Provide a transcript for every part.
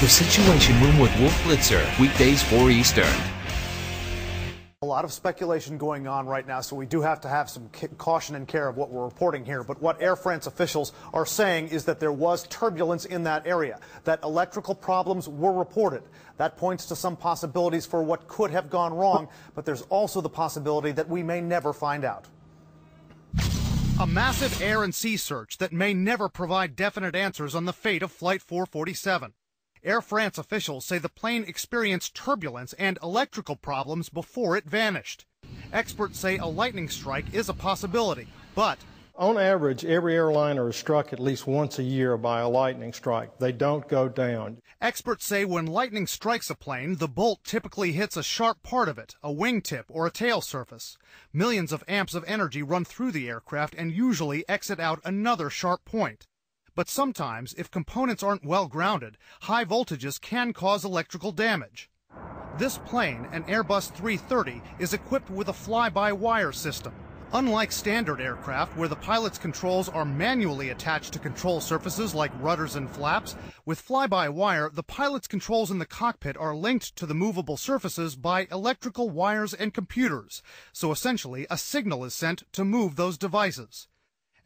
The Situation Room with Wolf Blitzer, weekdays 4 Eastern. A lot of speculation going on right now, so we do have to have some caution and care of what we're reporting here. But what Air France officials are saying is that there was turbulence in that area, that electrical problems were reported. That points to some possibilities for what could have gone wrong, but there's also the possibility that we may never find out. A massive air and sea search that may never provide definite answers on the fate of Flight 447. Air France officials say the plane experienced turbulence and electrical problems before it vanished. Experts say a lightning strike is a possibility, but on average, every airliner is struck at least once a year by a lightning strike. They don't go down. Experts say when lightning strikes a plane, the bolt typically hits a sharp part of it, a wingtip or a tail surface. Millions of amps of energy run through the aircraft and usually exit out another sharp point. But sometimes, if components aren't well grounded, high voltages can cause electrical damage. This plane, an Airbus A330, is equipped with a fly-by-wire system. Unlike standard aircraft, where the pilot's controls are manually attached to control surfaces like rudders and flaps, with fly-by-wire, the pilot's controls in the cockpit are linked to the movable surfaces by electrical wires and computers. So essentially, a signal is sent to move those devices.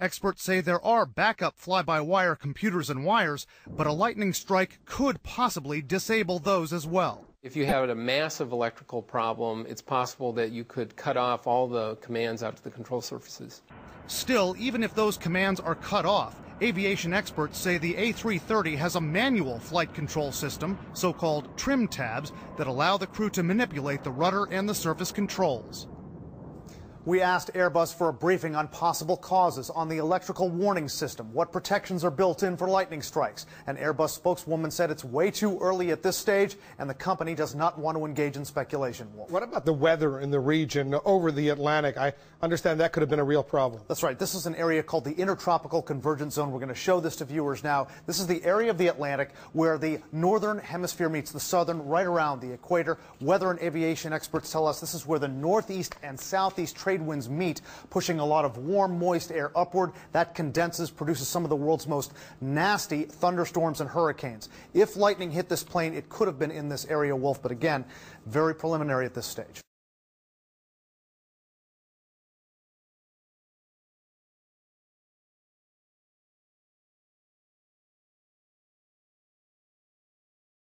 Experts say there are backup fly-by-wire computers and wires, but a lightning strike could possibly disable those as well. If you have a massive electrical problem, it's possible that you could cut off all the commands out to the control surfaces. Still, even if those commands are cut off, aviation experts say the A330 has a manual flight control system, so-called trim tabs, that allow the crew to manipulate the rudder and the surface controls. We asked Airbus for a briefing on possible causes on the electrical warning system, what protections are built in for lightning strikes. An Airbus spokeswoman said it's way too early at this stage, and the company does not want to engage in speculation. Wolf. What about the weather in the region over the Atlantic? I understand that could have been a real problem. That's right. This is an area called the Intertropical Convergence Zone. We're going to show this to viewers now. This is the area of the Atlantic where the northern hemisphere meets the southern, right around the equator. Weather and aviation experts tell us this is where the northeast and southeast trade winds meet, pushing a lot of warm, moist air upward. That condenses, produces some of the world's most nasty thunderstorms and hurricanes. If lightning hit this plane, it could have been in this area, Wolf, but again, very preliminary at this stage.